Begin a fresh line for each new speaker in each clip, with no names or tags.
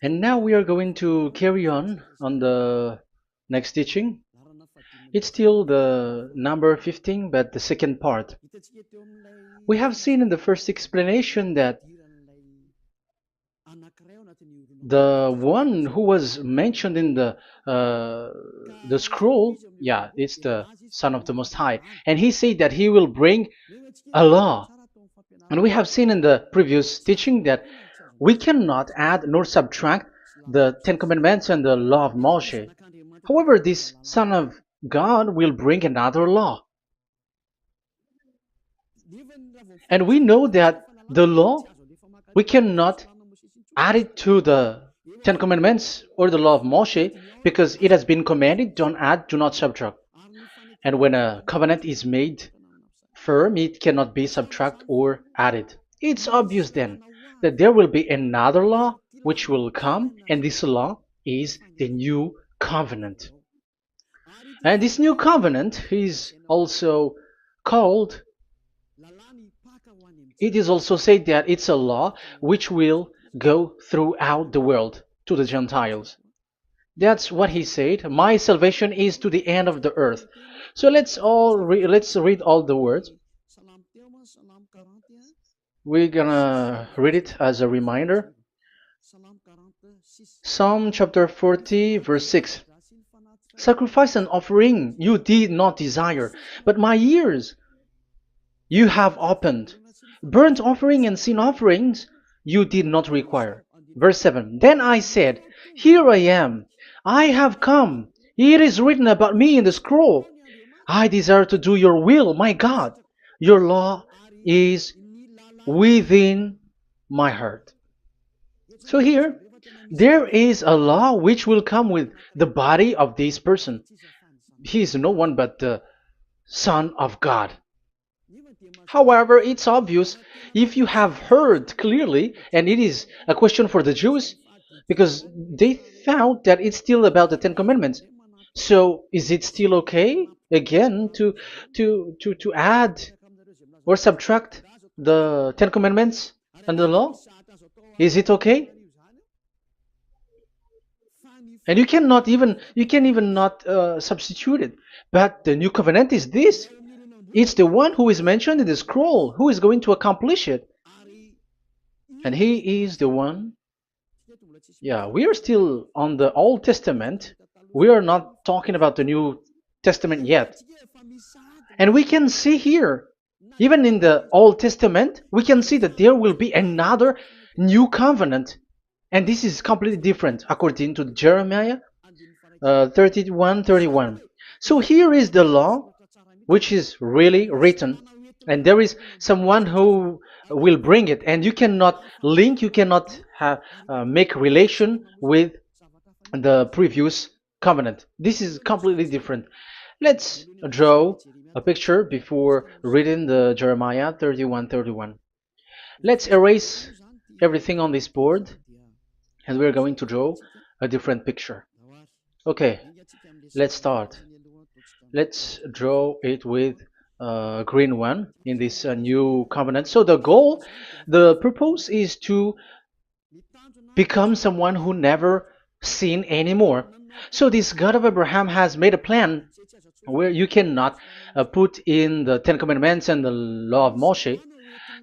And now we are going to carry on the next teaching. It's still the number 15, but the second part. We have seen in the first explanation that the one who was mentioned in the scroll, yeah, it's the Son of the Most High, and he said that he will bring a law. And we have seen in the previous teaching that we cannot add nor subtract the Ten Commandments and the law of Moshe. However, this Son of God will bring another law. And we know that the law, we cannot add it to the Ten Commandments or the law of Moshe because it has been commanded, don't add, do not subtract. And when a covenant is made firm, it cannot be subtracted or added. It's obvious then that there will be another law which will come, and this law is the new covenant. And this new covenant is also called, it is also said that it's a law which will go throughout the world to the Gentiles. That's what he said. My salvation is to the end of the earth. So let's read all the words. We're gonna read it as a reminder. Psalm chapter 40, verse 6. Sacrifice and offering you did not desire, but my ears you have opened. Burnt offering and sin offerings you did not require. Verse 7. Then I said, here I am. I have come. It is written about me in the scroll. I desire to do your will, my God. Your law is within my heart. So here, there is a law which will come with the body of this person. He is no one but the Son of God. However, it's obvious if you have heard clearly, and it is a question for the Jews, because they found that it's still about the Ten Commandments. So is it still okay again to add or subtract the Ten Commandments and the law? Is it okay? And you can even not substitute it. But the new covenant is this. It's the one who is mentioned in the scroll who is going to accomplish it. And he is the one. Yeah, we are still on the Old Testament. We are not talking about the New Testament yet. And we can see here, even in the Old Testament, we can see that there will be another new covenant. And this is completely different according to Jeremiah 31:31. So here is the law which is really written, and there is someone who will bring it, and you cannot link, you cannot make relation with the previous covenant. This is completely different. Let's draw a picture before reading the Jeremiah 31:31. Let's erase everything on this board, and we're going to draw a different picture. Okay, let's start. Let's draw it with a green one in this new covenant. So the purpose is to become someone who never sin anymore. So this God of Abraham has made a plan where you cannot put in the Ten Commandments and the law of Moshe,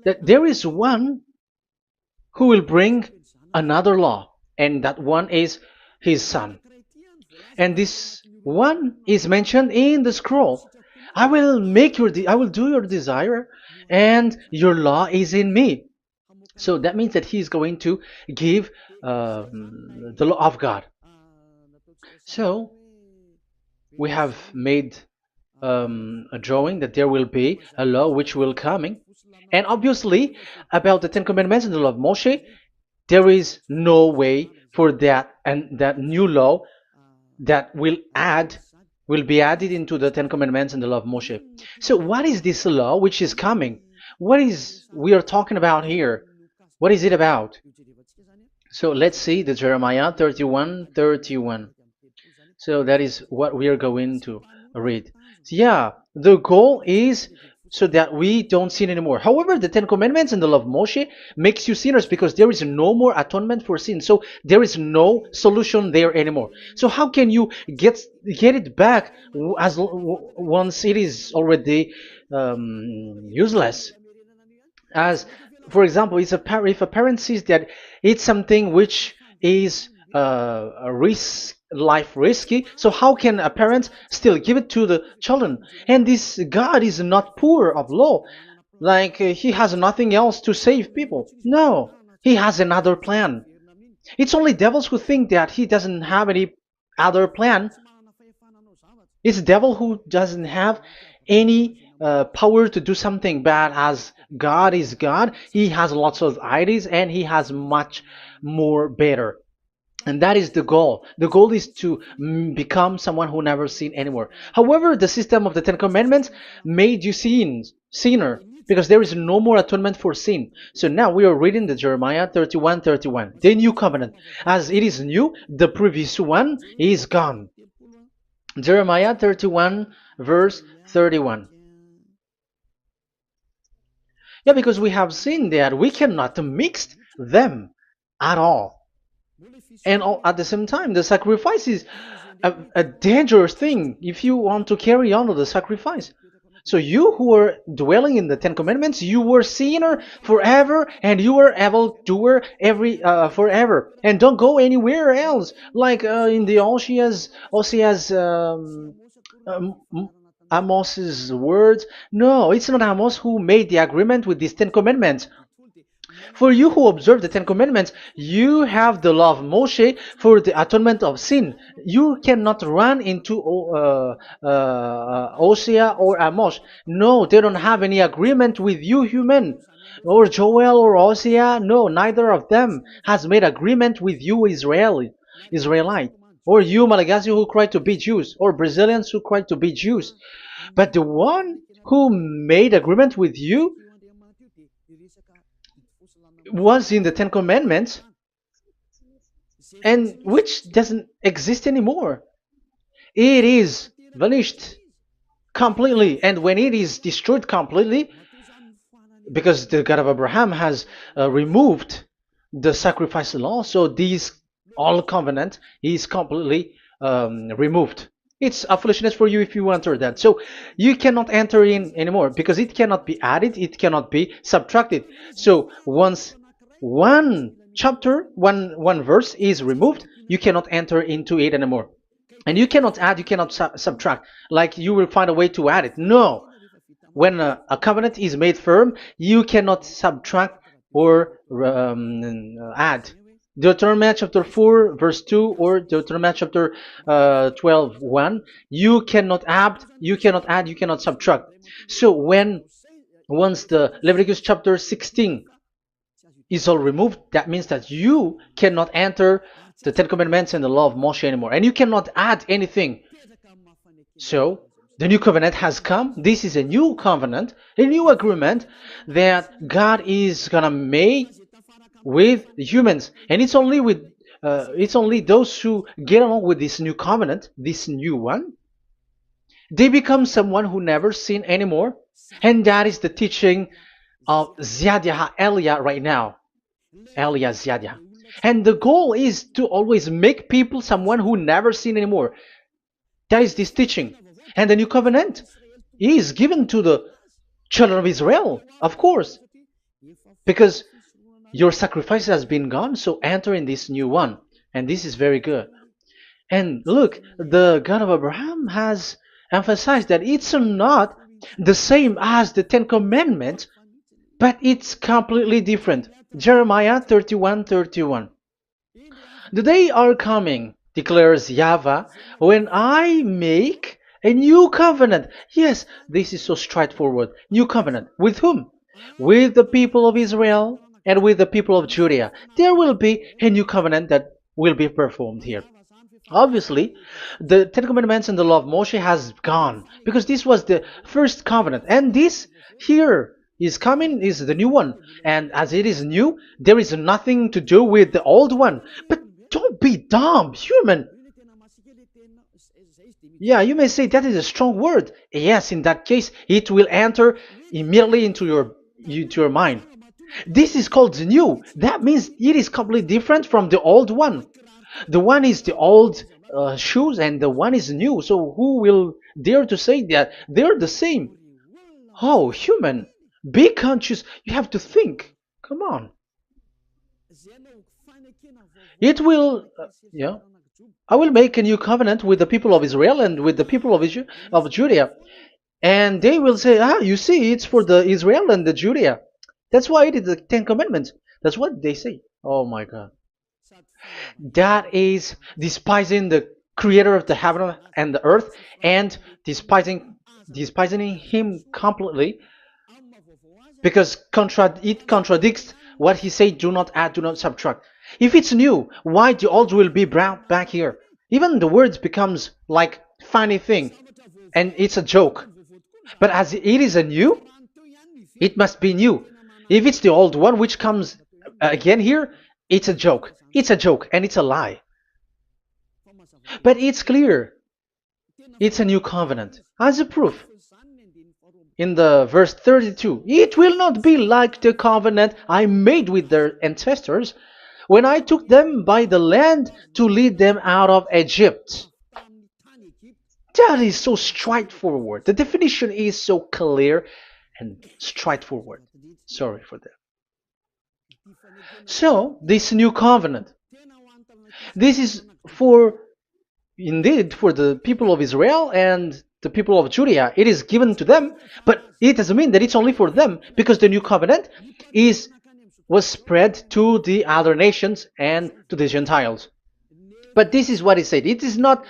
that there is one who will bring another law, and that one is his son. And this one is mentioned in the scroll. I will do your desire, and your law is in me. So that means that he is going to give the law of God. So we have made a drawing that there will be a law which will coming, and obviously about the Ten Commandments and the law of Moshe, there is no way for that and that new law that will be added into the Ten Commandments and the law of Moshe. So what is this law which is coming? What is we are talking about here? What is it about? So let's see the Jeremiah 31:31. So that is what we are going to read. So yeah, the goal is so that we don't sin anymore. However, the Ten Commandments and the law of Moshe makes you sinners because there is no more atonement for sin. So there is no solution there anymore. So how can you get it back once it is already useless? As for example, if a parent sees that it's something which is a life risky, so how can a parent still give it to the children? And this God is not poor of law, like he has nothing else to save people. No, he has another plan. It's only devils who think that he doesn't have any other plan. It's the devil who doesn't have any power to do something bad. As God is God, he has lots of ideas and he has much more better. And that is the goal. The goal is to become someone who never sin anymore. However, the system of the Ten Commandments made you sinner, because there is no more atonement for sin. So now we are reading the Jeremiah 31:31, the new covenant. As it is new, the previous one is gone. Jeremiah 31 verse 31. Yeah, because we have seen that we cannot mix them at all. And at the same time, the sacrifice is a dangerous thing if you want to carry on with the sacrifice. So you who are dwelling in the Ten Commandments, you were sinner forever, and you were evil doer forever, and don't go anywhere else. Like in the Osea's Amos's words. No, it's not Amos who made the agreement with these Ten Commandments. For you who observe the Ten Commandments, you have the law of Moshe for the atonement of sin. You cannot run into Hosea or Amos. No, they don't have any agreement with you, human. Or Joel or Hosea. No, neither of them has made agreement with you, Israelite. Or you, Malagasy, who cry to be Jews. Or Brazilians who cry to be Jews. But the one who made agreement with you was in the Ten Commandments, and which doesn't exist anymore. It is vanished completely, and when it is destroyed completely, because the God of Abraham has removed the sacrifice law, so this all covenant is completely removed. It's a foolishness for you if you enter that. So you cannot enter in anymore because it cannot be added, it cannot be subtracted. So once one chapter, one verse is removed, you cannot enter into it anymore. And you cannot add, you cannot subtract. Like you will find a way to add it. No. When a covenant is made firm, you cannot subtract or add. Deuteronomy chapter 4 verse 2 or Deuteronomy chapter 12 1, you cannot add, you cannot subtract. So once the Leviticus chapter 16 is all removed, that means that you cannot enter the Ten Commandments and the law of Moshe anymore, and you cannot add anything. So the new covenant has come. This is a new covenant, a new agreement that God is gonna make with the humans, and it's only those who get along with this new covenant, this new one. They become someone who never sin anymore, and that is the teaching of Ziadia Elia right now, Elia Ziadia. And the goal is to always make people someone who never sin anymore. That is this teaching, and the new covenant is given to the children of Israel, of course, because your sacrifice has been gone, so enter in this new one. And this is very good. And look, the God of Abraham has emphasized that it's not the same as the Ten Commandments, but it's completely different. Jeremiah 31:31. The day are coming, declares YAHVAH, when I make a new covenant. Yes, this is so straightforward. New covenant. With whom? With the people of Israel and with the people of Judea. There will be a new covenant that will be performed here. Obviously, the Ten Commandments and the law of Moshe has gone because this was the first covenant, and this here is coming is the new one. And as it is new, there is nothing to do with the old one. But don't be dumb, human. Yeah, you may say that is a strong word. Yes, in that case, it will enter immediately into your mind. This is called the new. That means it is completely different from the old one. The one is the old shoes and the one is new. So who will dare to say that they're the same? Oh, human, be conscious. You have to think. Come on. It will, yeah. I will make a new covenant with the people of Israel and with the people of Judea. And they will say, ah, you see, it's for the Israel and the Judea. That's why it is the Ten Commandments. That's what they say. Oh my God. That is despising the creator of the heaven and the earth and despising him completely because it contradicts what he said, do not add, do not subtract. If it's new, why the old will be brought back here? Even the words becomes like funny thing and it's a joke. But as it is a new, it must be new. If it's the old one which comes again here, it's a joke. It's a joke and it's a lie. But it's clear. It's a new covenant. As a proof, in the verse 32, it will not be like the covenant I made with their ancestors when I took them by the land to lead them out of Egypt. That is so straightforward. The definition is so clear and straightforward. Sorry for that. So, this new covenant, this is indeed for the people of Israel and the people of Judea. It is given to them, but it doesn't mean that it's only for them, because the new covenant was spread to the other nations and to the Gentiles. But this is what it said. It is not.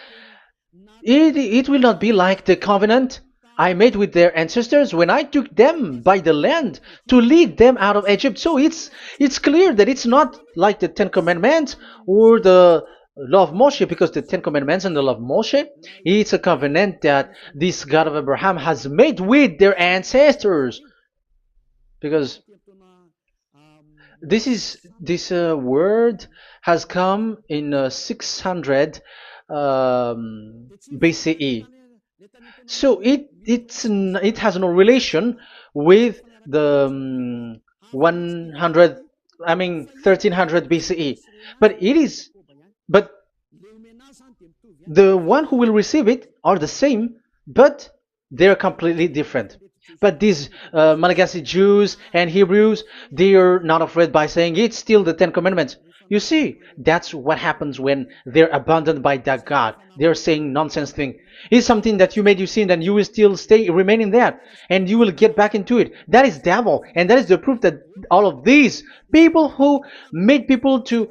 It will not be like the covenant I made with their ancestors when I took them by the land to lead them out of Egypt. So it's clear that it's not like the Ten Commandments or the law of Moshe, because the Ten Commandments and the law of Moshe, it's a covenant that this God of Abraham has made with their ancestors. Because this word has come in 600 BCE. So it has no relation with the 1300 BCE. But the one who will receive it are the same, but they're completely different. But these Malagasy Jews and Hebrews, they are not afraid by saying it's still the Ten Commandments. You see, that's what happens when they're abandoned by that God. They're saying nonsense thing. It's something that you made you sin, and you will still remain in that, and you will get back into it. That is devil, and that is the proof that all of these people who made people to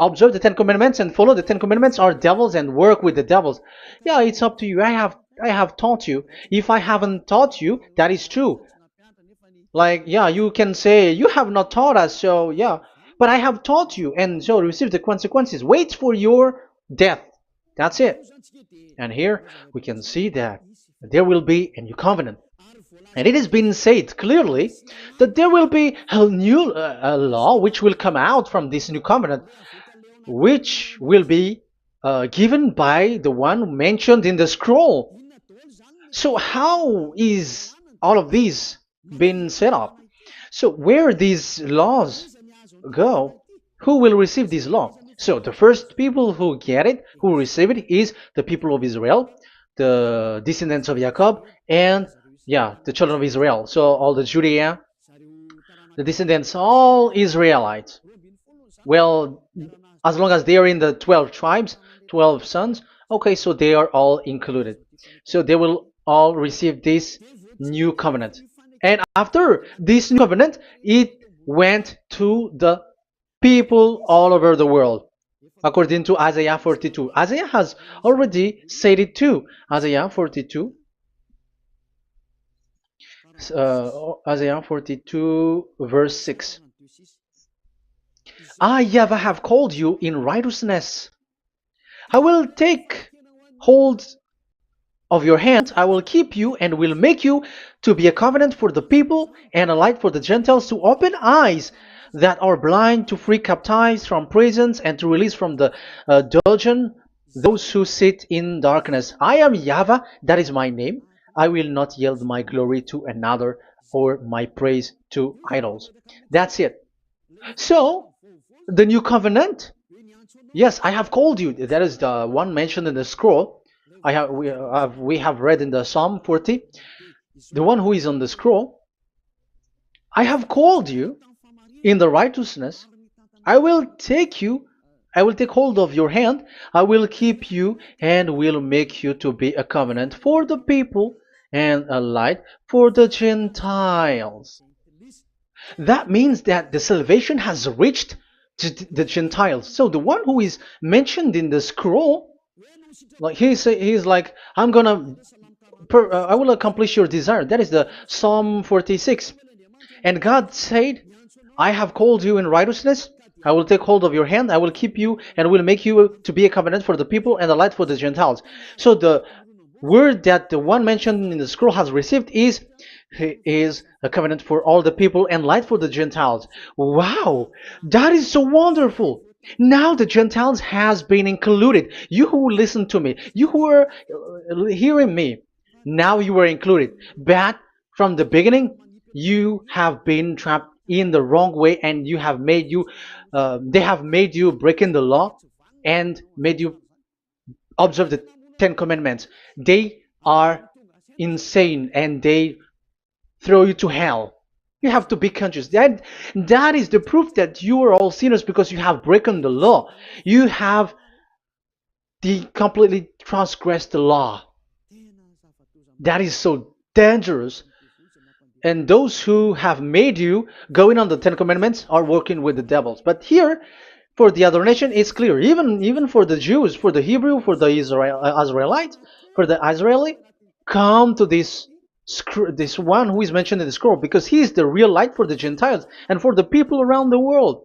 observe the Ten Commandments and follow the Ten Commandments are devils and work with the devils. Yeah, it's up to you. I have taught you. If I haven't taught you, that is true. Like, yeah, you can say you have not taught us, so yeah. But I have taught you, and so receive the consequences. Wait for your death. That's it. And here we can see that there will be a new covenant. And it has been said clearly that there will be a new law which will come out from this new covenant, which will be given by the one mentioned in the scroll. So how is all of these been set up? So where these laws go, who will receive this law? So the first people who get it, who receive it, is the people of Israel, the descendants of Jacob, and yeah, the children of Israel. So all the Judea, the descendants, all Israelites. Well, as long as they are in the 12 tribes, 12 sons, okay, so they are all included. So they will all receive this new covenant. And after this new covenant, it went to the people all over the world, according to Isaiah 42. Isaiah has already said it too. Isaiah 42. Isaiah 42 verse 6. I, YAHVAH, have called you in righteousness. I will take hold of your hand. I will keep you and will make you to be a covenant for the people and a light for the Gentiles, to open eyes that are blind, to free captives from prisons, and to release from the dungeon those who sit in darkness. I am YAHVAH, that is my name. I will not yield my glory to another or my praise to idols. That's it. So, the new covenant. Yes, I have called you. That is the one mentioned in the scroll. We have read in the Psalm 40. The one who is on the scroll. I have called you in the righteousness. I will take you. I will take hold of your hand. I will keep you and will make you to be a covenant for the people and a light for the Gentiles. That means that the salvation has reached to the Gentiles. So the one who is mentioned in the scroll, like he's like, I will accomplish your desire. That is the Psalm 46. And God said, I have called you in righteousness. I will take hold of your hand. I will keep you and will make you to be a covenant for the people and a light for the Gentiles. So the word that the one mentioned in the scroll has received is he is a covenant for all the people and light for the Gentiles. Wow, that is so wonderful. Now the Gentiles has been included. You who listen to me, you who are hearing me, now you are included. But from the beginning, you have been trapped in the wrong way, and they have made you breaking the law and made you observe the Ten Commandments. They are insane and they throw you to hell. You have to be conscious. That is the proof that you are all sinners because you have broken the law. You have completely transgressed the law. That is so dangerous. And those who have made you going on the Ten Commandments are working with the devils. But here, for the other nation, it's clear. Even for the Jews, for the Hebrew, for the Israelite, for the Israeli, come to this one who is mentioned in the scroll because he is the real light for the Gentiles and for the people around the world.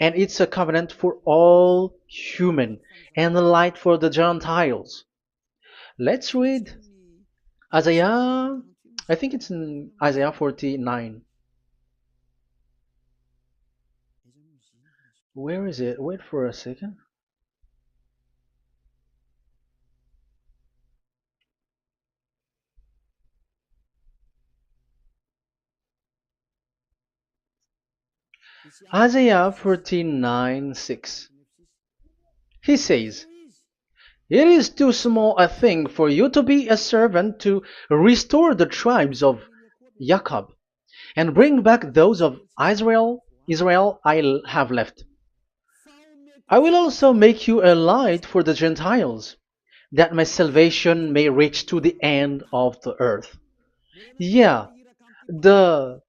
And it's a covenant for all human and a light for the Gentiles. Let's read Isaiah. I think it's in Isaiah 49. Where is it? Wait for a second. Isaiah 49:6. He says, it is too small a thing for you to be a servant to restore the tribes of Jacob and bring back those of Israel I have left. I will also make you a light for the Gentiles, that my salvation may reach to the end of the earth. Yeah, the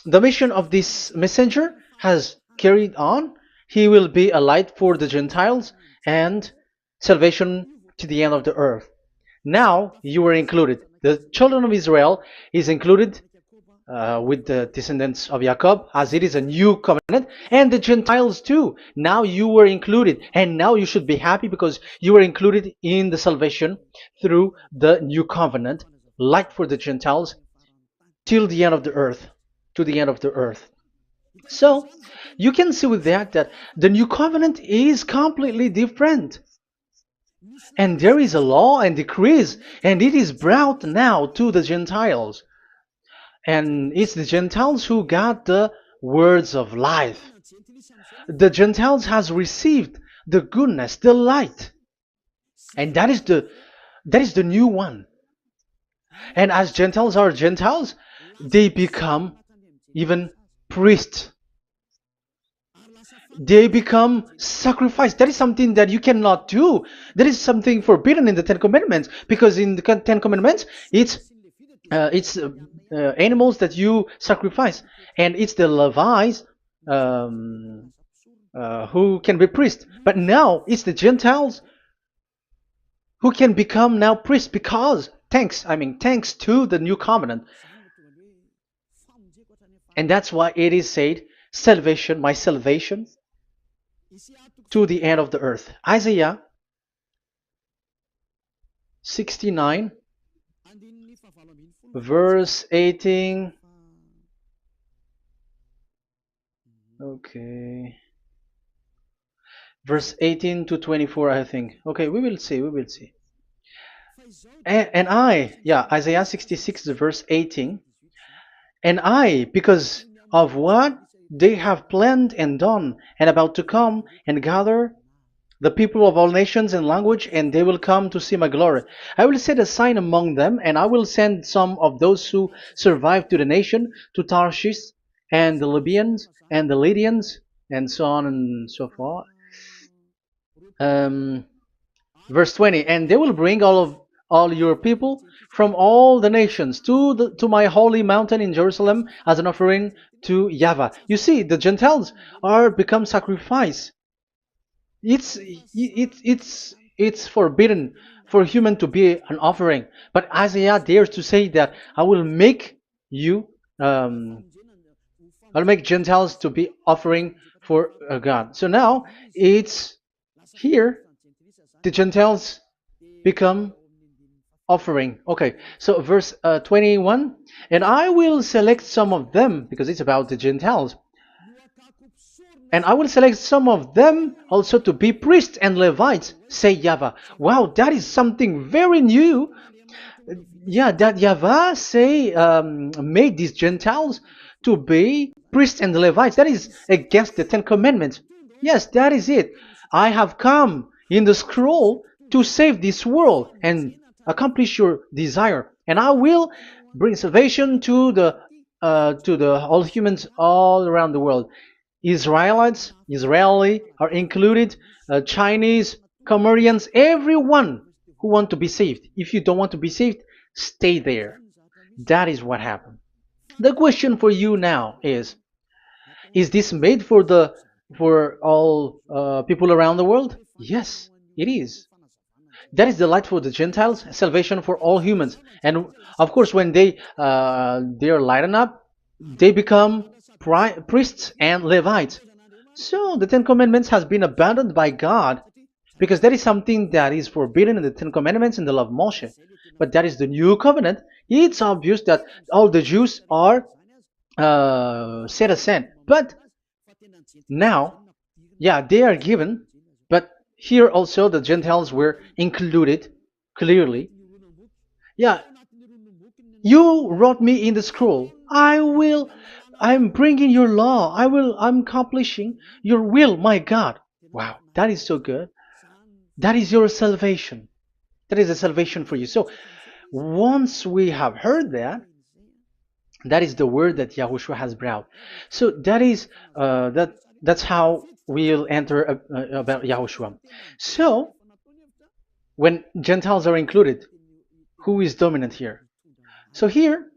the mission of this messenger has carried on. He will be a light for the Gentiles and salvation to the end of the earth. Now you are included. The children of Israel is included with the descendants of Jacob, as it is a new covenant, and the Gentiles too. Now you were included, and now you should be happy because you were included in the salvation through the new covenant, light for the Gentiles, till the end of the earth, to the end of the earth. So you can see with that the new covenant is completely different. And there is a law and decrees, and it is brought now to the Gentiles. And it's the Gentiles who got the words of life. The Gentiles has received the goodness, the light. And that is the new one. And as Gentiles are Gentiles, they become even priests. They become sacrifice. That is something that you cannot do. That is something forbidden in the Ten Commandments, because in the Ten Commandments it's animals that you sacrifice, and it's the Levites um, who can be priests. But now it's the Gentiles who can become now priests because thanks to the new covenant. And that's why it is said, salvation, my salvation to the end of the earth. Isaiah 69 verse 18. Okay. verse 18 to 24, I think. Okay, we will see, we will see. And Isaiah 66, verse 18, and I, because of what they have planned and done, and about to come and gather the people of all nations and language, and they will come to see my glory. I will set a sign among them, and I will send some of those who survive to the nation, to Tarshish, and the Libyans, and the Lydians, and so on and so forth. Um, Verse 20, and they will bring all your people from all the nations to my holy mountain in Jerusalem as an offering to YAHVAH. You see, the Gentiles are become sacrifice. It's forbidden for human to be an offering, but Isaiah dares to say that I will make you um, I'll make Gentiles to be offering for God. So now it's here the Gentiles become offering. Okay, so verse 21, and I will select some of them, because it's about the Gentiles, and I will select some of them also to be priests and Levites, say YAHVAH. Wow, that is something very new. Yeah, that YAHVAH say made these Gentiles to be priests and Levites. That is against the Ten Commandments. Yes, that is it. I have come in the scroll to save this world and accomplish your desire, and I will bring salvation to the all humans all around the world. Israelites, Israeli are included, Chinese, Comorians, everyone who want to be saved. If you don't want to be saved, stay there. That is what happened. The question for you now is this made for all people around the world? Yes, it is. That is the light for the Gentiles, salvation for all humans. And of course, when they are lightened up, they become priests and Levites. So the Ten Commandments has been abandoned by God, because that is something that is forbidden in the Ten Commandments in the law of Moshe. But that is the new covenant. It's obvious that all the Jews are set aside. But now, yeah, they are given, but here also the Gentiles were included clearly. Yeah, you wrote me in the scroll. I'm bringing your law. I'm accomplishing your will, my God. Wow, that is so good. That is your salvation. That is a salvation for you. So once we have heard that, that is the word that Yahushua has brought. So that's how we'll enter about Yahushua. So when Gentiles are included, who is dominant here? So here,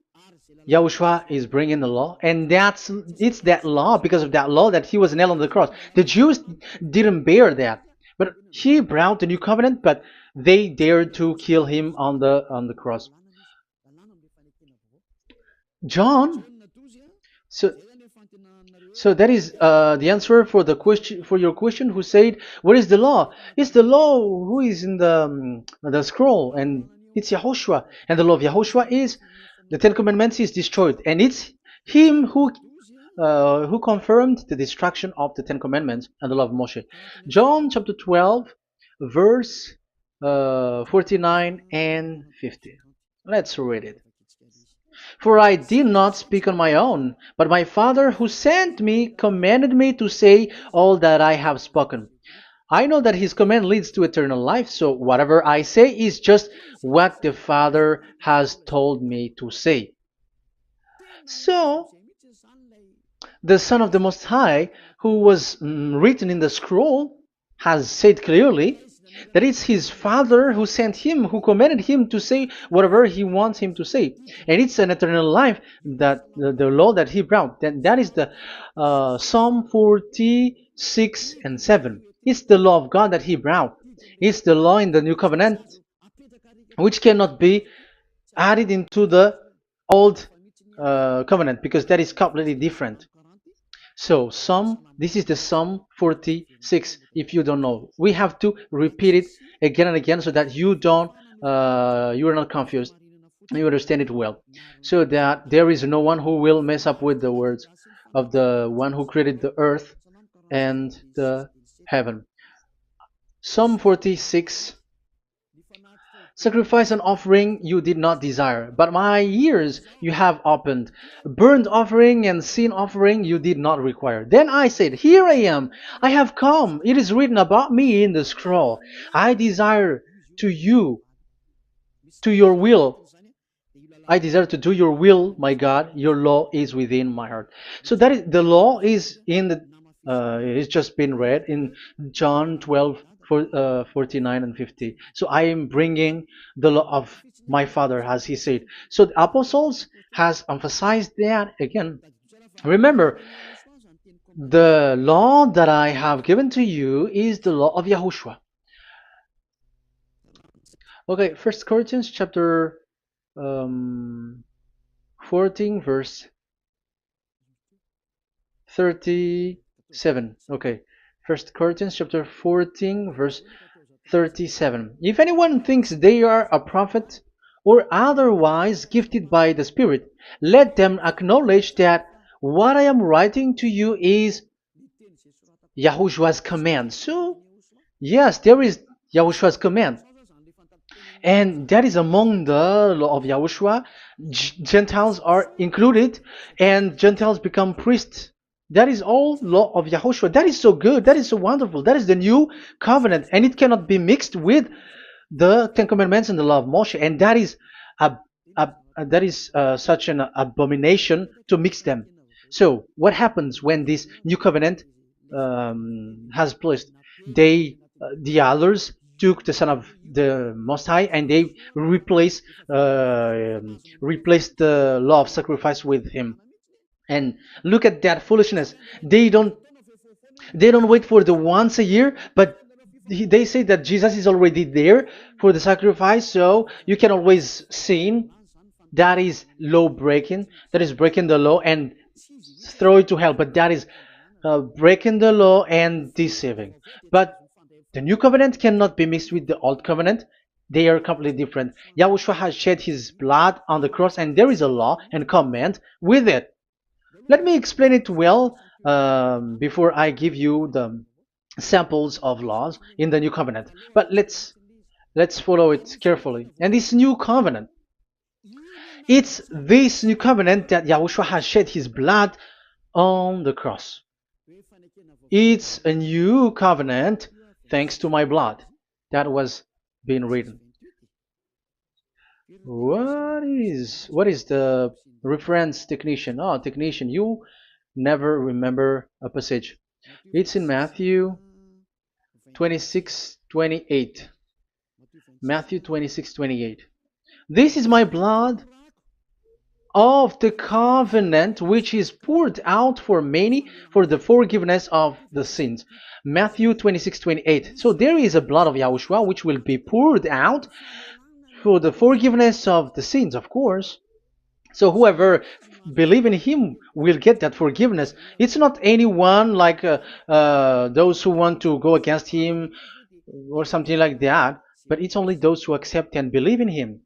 Yahushua is bringing the law, and it's that law, because of that law, that he was nailed on the cross. The Jews didn't bear that, but he brought the new covenant, but they dared to kill him on the cross. John, so so that is the answer for the question, for your question. Who said, "What is the law?" It's the law who is in the scroll, and it's Yahushua. And the law of Yahushua is the Ten Commandments is destroyed, and it's him who confirmed the destruction of the Ten Commandments and the law of Moshe. John chapter 12, verse 49 and 50. Let's read it. For I did not speak on my own, but my Father who sent me commanded me to say all that I have spoken. I know that his command leads to eternal life, so whatever I say is just what the Father has told me to say. So, the Son of the Most High, who was written in the scroll, has said clearly that it's his Father who sent him, who commanded him to say whatever he wants him to say. And it's an eternal life, that the law that he brought. That is the Psalm 46 and 7. It's the law of God that he brought. It's the law in the new covenant, which cannot be added into the old covenant, because that is completely different. So this is the Psalm 46. If you don't know, we have to repeat it again and again, so that you are not confused. You understand it well, so that there is no one who will mess up with the words of the one who created the earth and the heaven. Psalm 46. Sacrifice and offering you did not desire, but my ears you have opened. Burnt offering and sin offering you did not require. Then I said, here I am, I have come. It is written about me in the scroll. I desire to you, to your will. I desire to do your will, my God. Your law is within my heart. So that is the law is in the. It's just been read in John 12, 49 and 50. So I am bringing the law of my Father, as he said. So the apostles has emphasized that again. Remember, the law that I have given to you is the law of Yahushua. Okay, First Corinthians chapter 14 verse 37. Okay, First Corinthians chapter 14 verse 37. If anyone thinks they are a prophet or otherwise gifted by the Spirit, let them acknowledge that what I am writing to you is Yahushua's command. So yes, there is Yahushua's command. And that is among the law of Yahushua. Gentiles are included, and Gentiles become priests. That is all law of Yahushua. That is so good. That is so wonderful. That is the new covenant, and it cannot be mixed with the Ten Commandments and the law of Moshe. And that is such an abomination to mix them. So what happens when this new covenant has placed? The others took the Son of the Most High and they replaced the law of sacrifice with him. And look at that foolishness. They don't wait for the once a year, but they say that Jesus is already there for the sacrifice, so you can always sin. That is law breaking. That is breaking the law and throw it to hell. But that is breaking the law and deceiving. But the new covenant cannot be mixed with the old covenant. They are completely different. Yahushua has shed his blood on the cross, and there is a law and command with it. Let me explain it well before I give you the samples of laws in the new covenant. But let's follow it carefully. And this new covenant, it's this new covenant that Yahushua has shed his blood on the cross. It's a new covenant thanks to my blood that was being written. What is the reference technician? Oh, technician, you never remember a passage. It's in Matthew 26:28. Matthew 26:28. This is my blood of the covenant which is poured out for many for the forgiveness of the sins. Matthew 26:28. So there is a blood of Yahushua which will be poured out for the forgiveness of the sins, of course. So whoever believe in him will get that forgiveness. It's not anyone like those who want to go against him or something like that, but it's only those who accept and believe in him.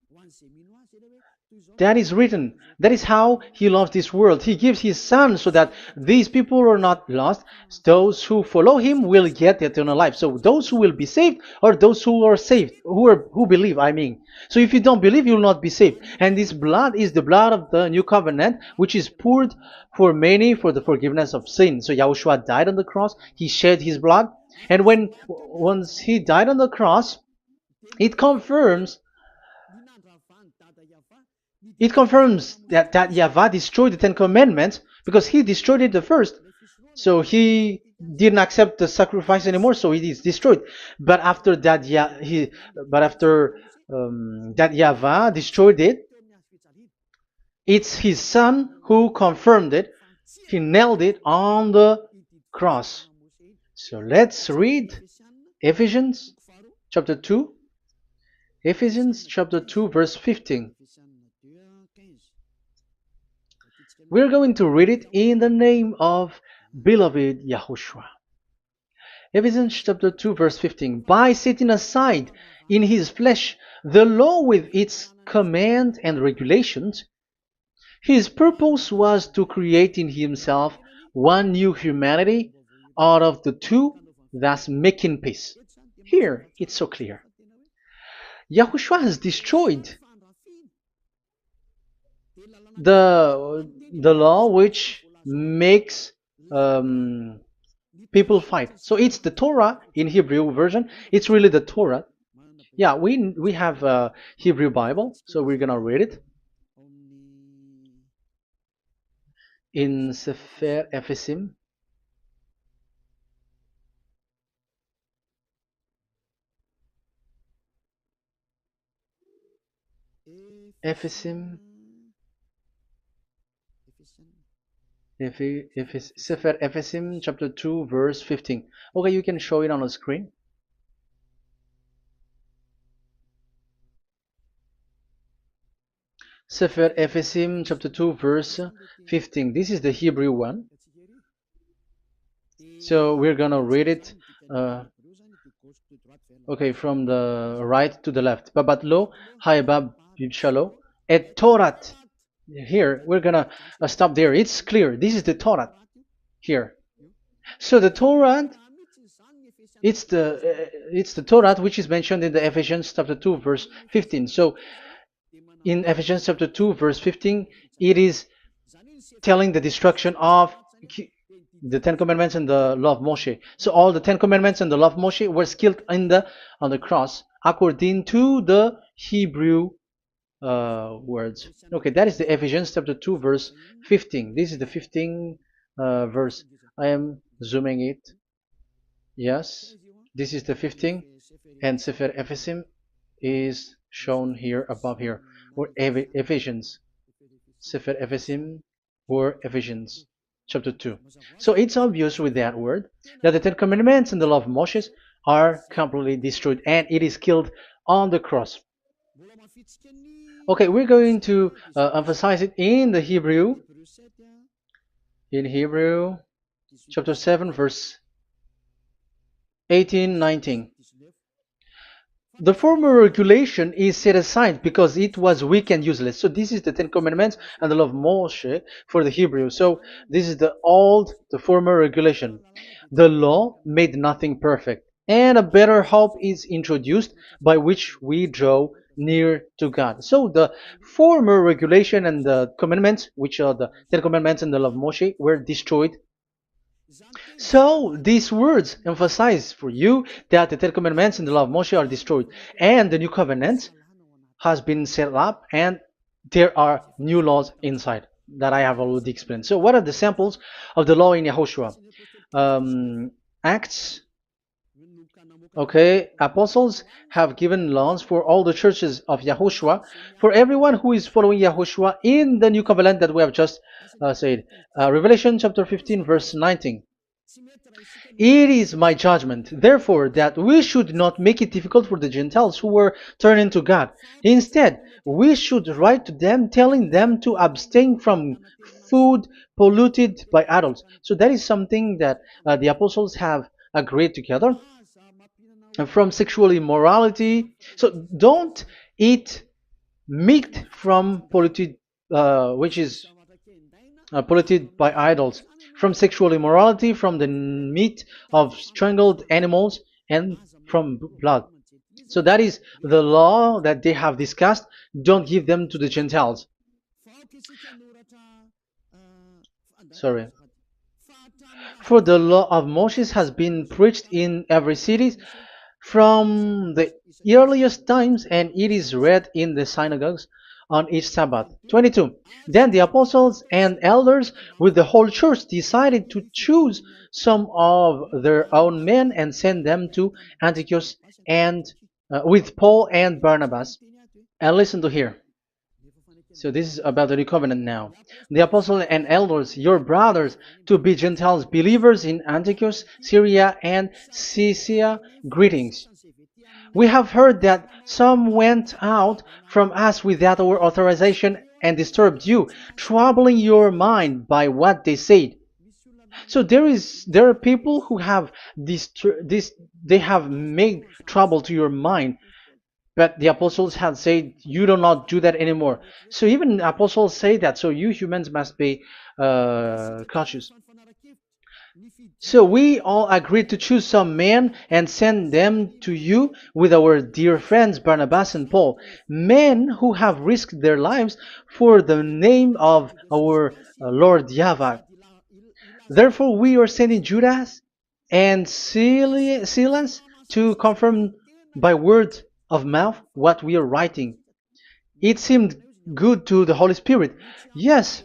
That is written. That is how he loves this world. He gives his son so that these people are not lost. Those who follow him will get eternal life. So those who will be saved are those who are saved, who believe, I mean. So if you don't believe, you will not be saved. And this blood is the blood of the new covenant, which is poured for many for the forgiveness of sin. So Yahushua died on the cross. He shed his blood. And once he died on the cross, it confirms that YAHVAH destroyed the Ten Commandments because he destroyed it the first. So he didn't accept the sacrifice anymore, so it is destroyed. But after that, that YAHVAH destroyed it, it's his son who confirmed it. He nailed it on the cross. So let's read Ephesians chapter 2. Ephesians chapter 2 verse 15. We're going to read it in the name of beloved Yahushua. Ephesians chapter 2 verse 15. By setting aside in his flesh the law with its command and regulations, his purpose was to create in himself one new humanity out of the two, thus making peace. Here, it's so clear. Yahushua has destroyed the law which makes people fight. So it's the Torah in Hebrew version. It's really the Torah. Yeah, we have a Hebrew Bible, so we're gonna read it in Sefer Ephesim. Ephesim. Sefer Ephesim chapter 2 verse 15. Okay, you can show it on the screen. Sefer Ephesim chapter 2 verse 15. This is the Hebrew one. So we're gonna read it okay, from the right to the left. Babat lo haibab shalo et Torat. Here we're gonna stop there. It's clear. This is the Torah here. So the Torah, it's the Torah which is mentioned in the Ephesians chapter 2 verse 15. So in Ephesians chapter 2 verse 15, it is telling the destruction of the Ten Commandments and the law of Moshe. So all the Ten Commandments and the law of Moshe were killed on the cross according to the Hebrew words. Okay, that is the Ephesians chapter 2 verse 15. This is the 15 verse. I am zooming it. Yes, this is the 15, and Sefer Ephesim is shown here above here, or Ephesians. Sefer Ephesim or Ephesians chapter 2. So it's obvious with that word that the Ten Commandments and the law of Moses are completely destroyed, and it is killed on the cross. Okay, we're going to emphasize it in the Hebrew. In Hebrew chapter 7 verse 18, 19. The former regulation is set aside because it was weak and useless. So this is the Ten Commandments and the law of Moshe for the Hebrew. So this is the former regulation. The law made nothing perfect, and a better hope is introduced by which we draw near to God. So the former regulation and the commandments, which are the Ten Commandments and the law of Moshe, were destroyed. So these words emphasize for you that the Ten Commandments and the law of Moshe are destroyed, and the new covenant has been set up, and there are new laws inside that I have already explained. So what are the samples of the law in Yahushua? Acts. Okay, apostles have given laws for all the churches of Yahushua, for everyone who is following Yahushua in the new covenant that we have just said. Revelation chapter 15 verse 19. It is my judgment, therefore, that we should not make it difficult for the Gentiles who were turning to God. Instead, we should write to them telling them to abstain from food polluted by idols. So that is something that the apostles have agreed together. From sexual immorality. So don't eat meat from polluted, which is polluted by idols, from sexual immorality, from the meat of strangled animals, and from blood. So that is the law that they have discussed. Don't give them to the Gentiles. Sorry. For the law of Moses has been preached in every city from the earliest times, and it is read in the synagogues on each Sabbath. 22. Then the apostles and elders with the whole church decided to choose some of their own men and send them to Antioch and with Paul and Barnabas. And listen to here. So this is about the new covenant now. The apostles and elders, your brothers, to be Gentiles believers in Antioch, Syria, and Cilicia, greetings. We have heard that some went out from us without our authorization and disturbed you, troubling your mind by what they said. So there are people who have they have made trouble to your mind, but the apostles had said you do not do that anymore. So even apostles say that. So you humans must be cautious. So we all agreed to choose some men and send them to you with our dear friends Barnabas and Paul, men who have risked their lives for the name of our Lord YAHVAH. Therefore, we are sending Judas and Silas to confirm by word of mouth what we are writing. It seemed good to the Holy Spirit, yes,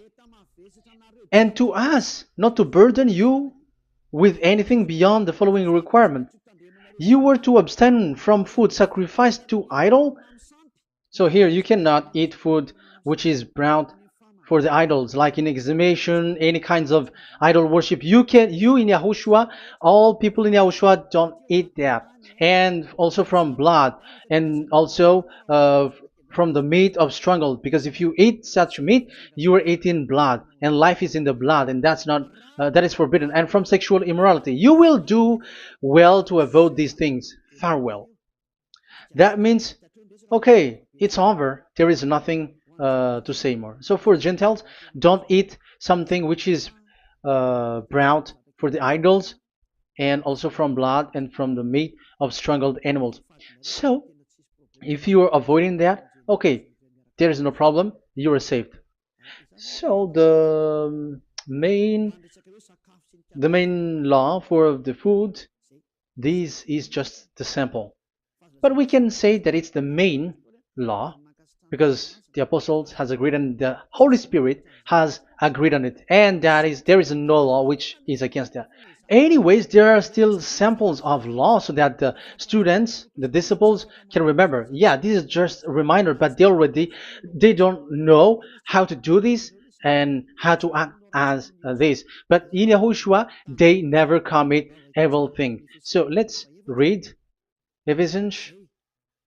and to us, not to burden you with anything beyond the following requirement. You were to abstain from food sacrificed to idol. So here you cannot eat food which is brought for the idols, like in exhumation, any kinds of idol worship. You in Yahushua, all people in Yahushua don't eat that, and also from blood, and also from the meat of strangled. Because if you eat such meat, you are eating blood, and life is in the blood, and that's not that is forbidden. And from sexual immorality, you will do well to avoid these things. Farewell. That means, okay, it's over. There is nothing to say more. So for Gentiles, don't eat something which is brought for the idols, and also from blood and from the meat of strangled animals. So if you are avoiding that, okay, there is no problem. You are saved. So the main law for the food, this is just the sample. But we can say that it's the main law because the apostles has agreed and the Holy Spirit has agreed on it, and that is there is no law which is against that. Anyways, there are still samples of law so that the students, the disciples can remember. Yeah, this is just a reminder, but they don't know how to do this and how to act as this. But in Yahushua, they never commit evil thing. So let's read Ephesians,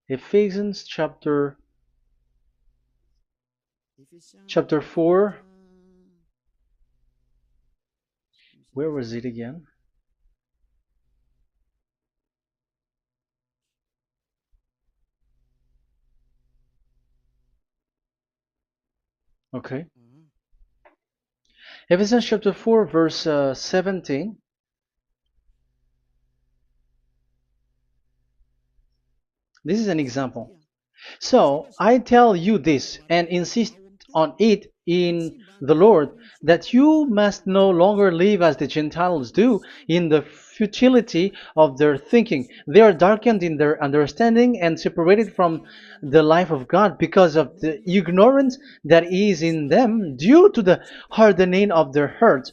Ephesians chapter 4. Where was it again? Okay. Ephesians chapter 4, verse 17. This is an example. So I tell you this and insist on it in the Lord, that you must no longer live as the Gentiles do in the futility of their thinking. They are darkened in their understanding and separated from the life of God because of the ignorance that is in them due to the hardening of their hearts.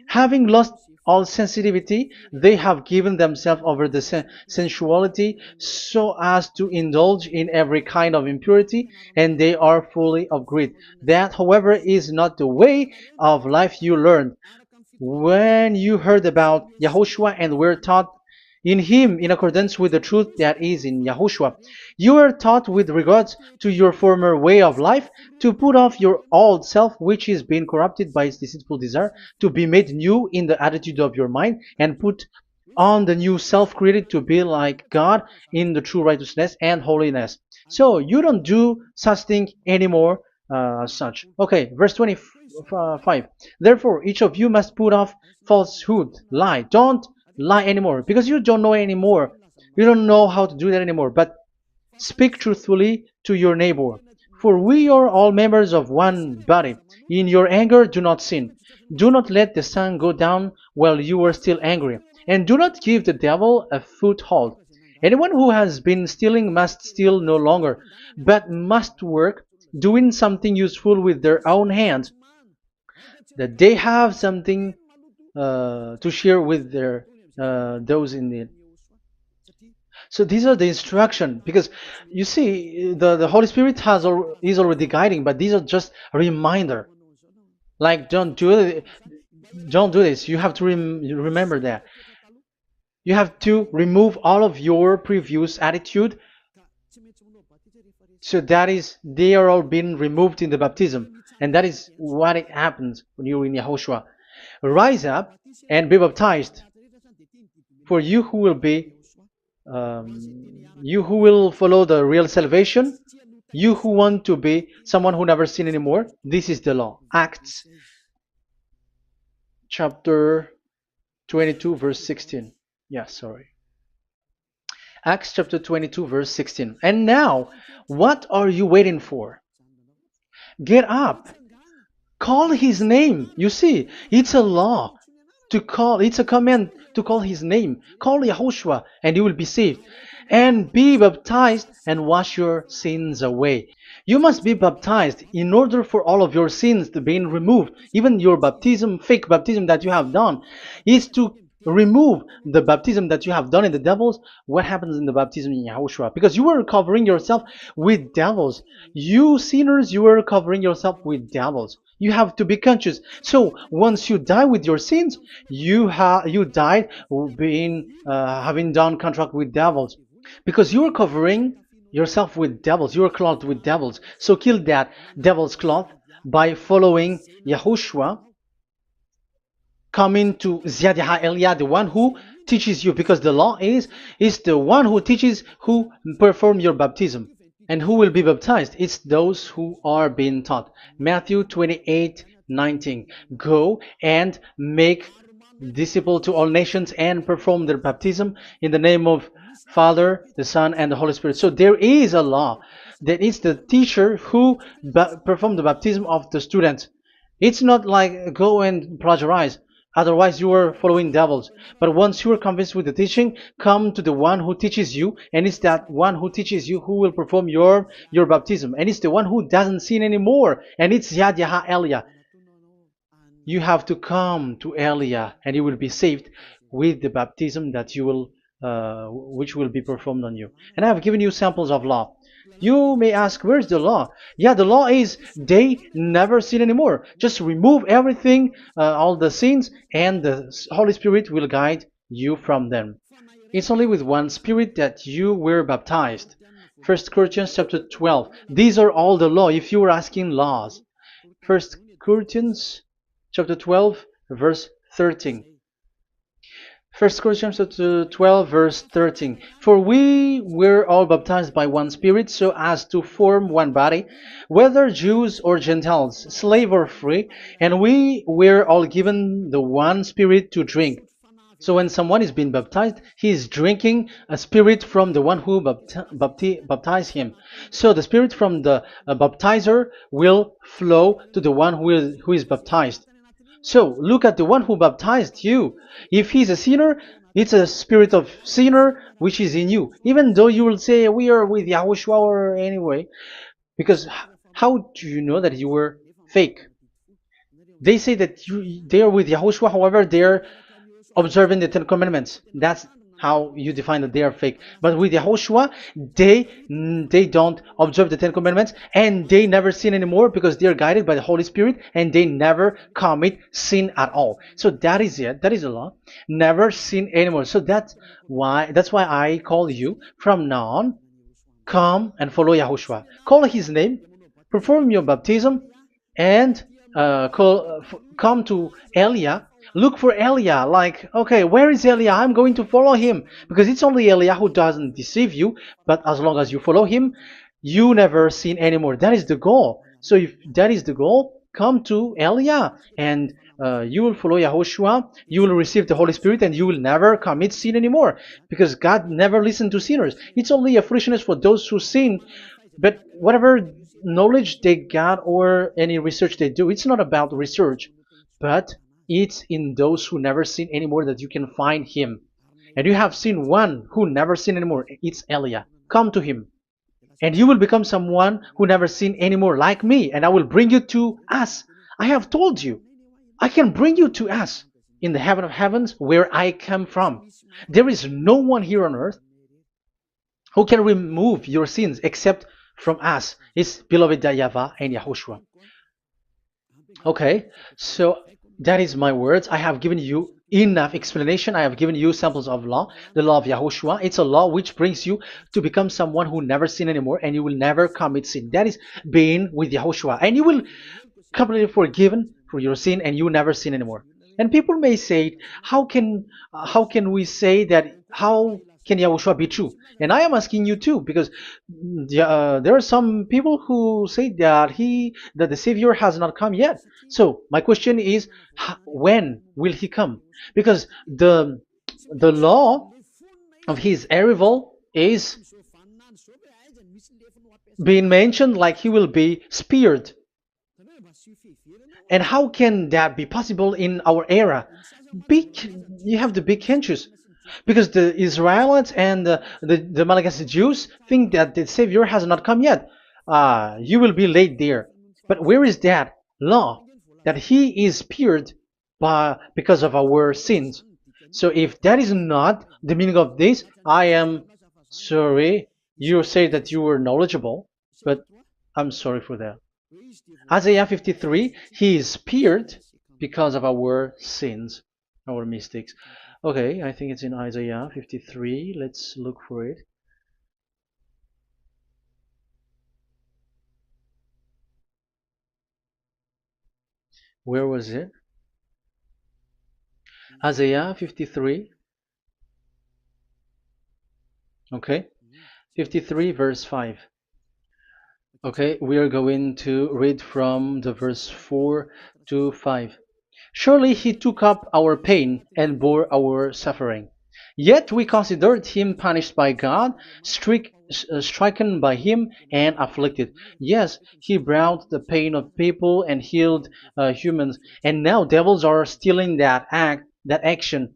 Having lost all sensitivity, they have given themselves over to sensuality so as to indulge in every kind of impurity, and they are fully of greed. That, however, is not the way of life you learned when you heard about Yahushua and were taught in him in accordance with the truth that is in Yahushua. You were taught with regards to your former way of life to put off your old self, which is being corrupted by its deceitful desire, to be made new in the attitude of your mind, and put on the new self created to be like God in the true righteousness and holiness. So you don't do such thing anymore. Such. Okay, verse 25. Therefore, each of you must put off falsehood, lie. Don't lie anymore because you don't know anymore. You don't know how to do that anymore. But speak truthfully to your neighbor. For we are all members of one body. In your anger, do not sin. Do not let the sun go down while you are still angry. And do not give the devil a foothold. Anyone who has been stealing must steal no longer, but must work, doing something useful with their own hands, that they have something to share with their those in need. So these are the instruction because you see the Holy Spirit is already guiding, but these are just a reminder. Like don't do this. You have to remember that. You have to remove all of your previous attitude. So that is they are all being removed in the baptism, and that is what it happens when you're in Yahushua. Rise up and be baptized. For you who will follow the real salvation, you who want to be someone who never sin anymore, this is the law. Acts chapter 22 verse 16. Yeah, sorry. Acts chapter 22 verse 16. And now, what are you waiting for? Get up. Call his name. You see, it's a law to call, it's a command to call his name. Call Yahushua and you will be saved. And be baptized and wash your sins away. You must be baptized in order for all of your sins to be removed. Even your baptism, fake baptism that you have done, is to remove the baptism that you have done in the devils. What happens in the baptism in Yahushua? Because you were covering yourself with devils. You sinners, you were covering yourself with devils. You have to be conscious. So once you die with your sins, you died being having done contract with devils, because you are covering yourself with devils. You are clothed with devils. So kill that devil's cloth by following Yahushua, coming to Ziadiha Elia, the one who teaches you, because the law is the one who teaches who perform your baptism. And who will be baptized? It's those who are being taught. Matthew 28:19. Go and make disciple to all nations and perform their baptism in the name of Father, the Son, and the Holy Spirit. So there is a law that is the teacher who perform the baptism of the student. It's not like go and plagiarize. Otherwise, you are following devils. But once you are convinced with the teaching, come to the one who teaches you, and it's that one who teaches you who will perform your baptism. And it's the one who doesn't sin anymore. And it's Yad Yaha Elia. You have to come to Elia, and you will be saved with the baptism that you will, which will be performed on you. And I have given you samples of law. You may ask, where's the law? Yeah, the law is they never sin anymore. Just remove everything, all the sins, and the Holy Spirit will guide you from them. It's only with one Spirit that you were baptized. 1 Corinthians chapter 12. These are all the law, if you were asking laws. 1 Corinthians chapter 12, verse 13. 1 Corinthians chapter 12, verse 13. For we were all baptized by one Spirit, so as to form one body, whether Jews or Gentiles, slave or free, and we were all given the one Spirit to drink. So when someone is being baptized, he is drinking a spirit from the one who baptized him. So the spirit from the baptizer will flow to the one who is baptized. So look at the one who baptized you. If he's a sinner, it's a spirit of sinner which is in you. Even though you will say, we are with Yahushua or anyway. Because how do you know that you were fake? They say that they are with Yahushua, however, they're observing the Ten Commandments. That's how you define that they are fake. But with Yahushua, they don't observe the Ten Commandments, and they never sin anymore because they are guided by the Holy Spirit, and they never commit sin at all. So that is it. That is the law. Never sin anymore. So that's why I call you from now on. Come and follow Yahushua. Call his name, perform your baptism, and come to Elia. Look for Elia, like, okay, where is Elia? I'm going to follow him. Because it's only Elia who doesn't deceive you, but as long as you follow him, you never sin anymore. That is the goal. So if that is the goal, come to Elia, and you will follow Yahushua, you will receive the Holy Spirit, and you will never commit sin anymore. Because God never listened to sinners. It's only a foolishness for those who sin, but whatever knowledge they got or any research they do, it's not about research, but it's in those who never sin anymore that you can find him. And you have seen one who never sin anymore. It's Elia. Come to him, and you will become someone who never sin anymore, like me, and I will bring you to us. I have told you, I can bring you to us in the heaven of heavens where I come from. There is no one here on earth who can remove your sins except from us. It's beloved YAHVAH and Yahushua. Okay, so that is my words. I have given you enough explanation. I have given you samples of law, the law of Yahushua. It's a law which brings you to become someone who never sin anymore, and you will never commit sin. That is being with Yahushua, and you will completely forgiven for your sin, and you will never sin anymore. And people may say, how can we say that? How can Yahushua be true? And I am asking you too, because there are some people who say that the Savior has not come yet. So my question is, when will he come? Because the law of his arrival is being mentioned like he will be speared. And how can that be possible in our era? Big, you have to be conscious. Because the Israelites and the Malagasy Jews think that the Savior has not come yet. You will be late there. But where is that law? That he is speared because of our sins. So if that is not the meaning of this, I am sorry. You say that you were knowledgeable, but I'm sorry for that. Isaiah 53, he is speared because of our sins, our mistakes. Okay, I think it's in Isaiah 53. Let's look for it. Where was it? Isaiah 53. Okay, 53 verse 5. Okay, we are going to read from the verse 4 to 5. Surely he took up our pain and bore our suffering. Yet we considered him punished by God, stricken by him, and afflicted. Yes, he brought the pain of people and healed humans. And now devils are stealing that action.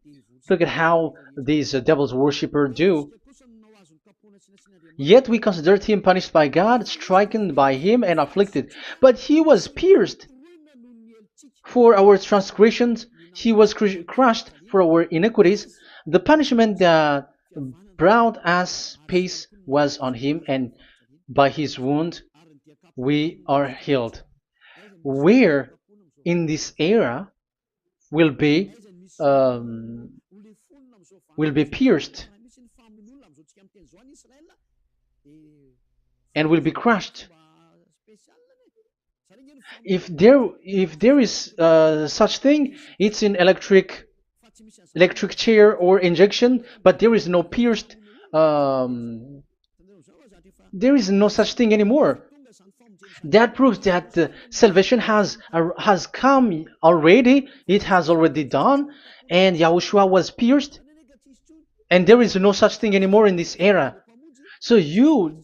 Look at how these devils worshippers do. Yet we considered him punished by God, stricken by him, and afflicted. But he was pierced for our transgressions, he was crushed for our iniquities. The punishment that brought us peace was on him, and by his wound we are healed. Where in this era will be um, pierced and will be crushed. If there is such thing, it's in electric chair or injection, but there is no pierced. There is no such thing anymore. That proves that salvation has come already. It has already done, and Yahushua was pierced, and there is no such thing anymore in this era. So you,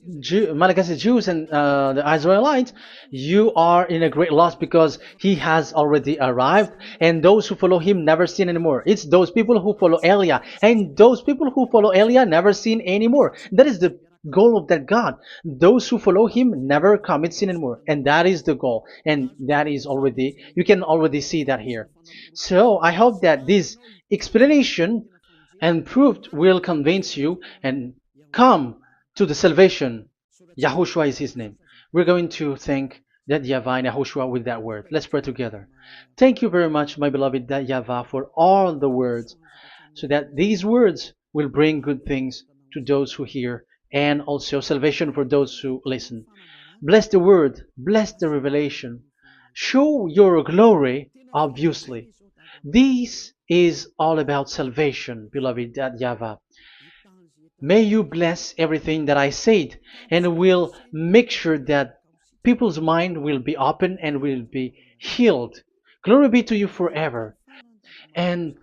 Malagasy Jews and the Israelites, you are in a great loss because he has already arrived, and those who follow him never sin anymore. It's those people who follow Elia, and those people who follow Elia never sin anymore. That is the goal of that God. Those who follow him never commit sin anymore, and that is the goal. And that is already, you can already see that here. So I hope that this explanation and proof will convince you and come to the salvation. Yahushua is his name. We're going to thank that YAHVAH and Yahushua with that word. Let's pray together. Thank you very much, my beloved that YAHVAH, for all the words, so that these words will bring good things to those who hear, and also salvation for those who listen. Bless the word, bless the revelation. Show your glory, obviously. This is all about salvation, beloved that YAHVAH. May you bless everything that I said, and will make sure that people's mind will be open and will be healed. Glory be to you forever. And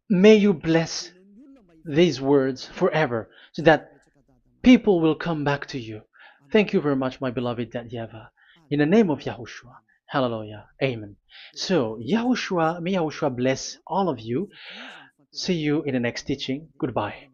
may you bless these words forever, so that people will come back to you. Thank you very much, my beloved that YAHVAH. In the name of Yahushua. Hallelujah. Amen. So, Yahushua, may Yahushua bless all of you. See you in the next teaching. Goodbye.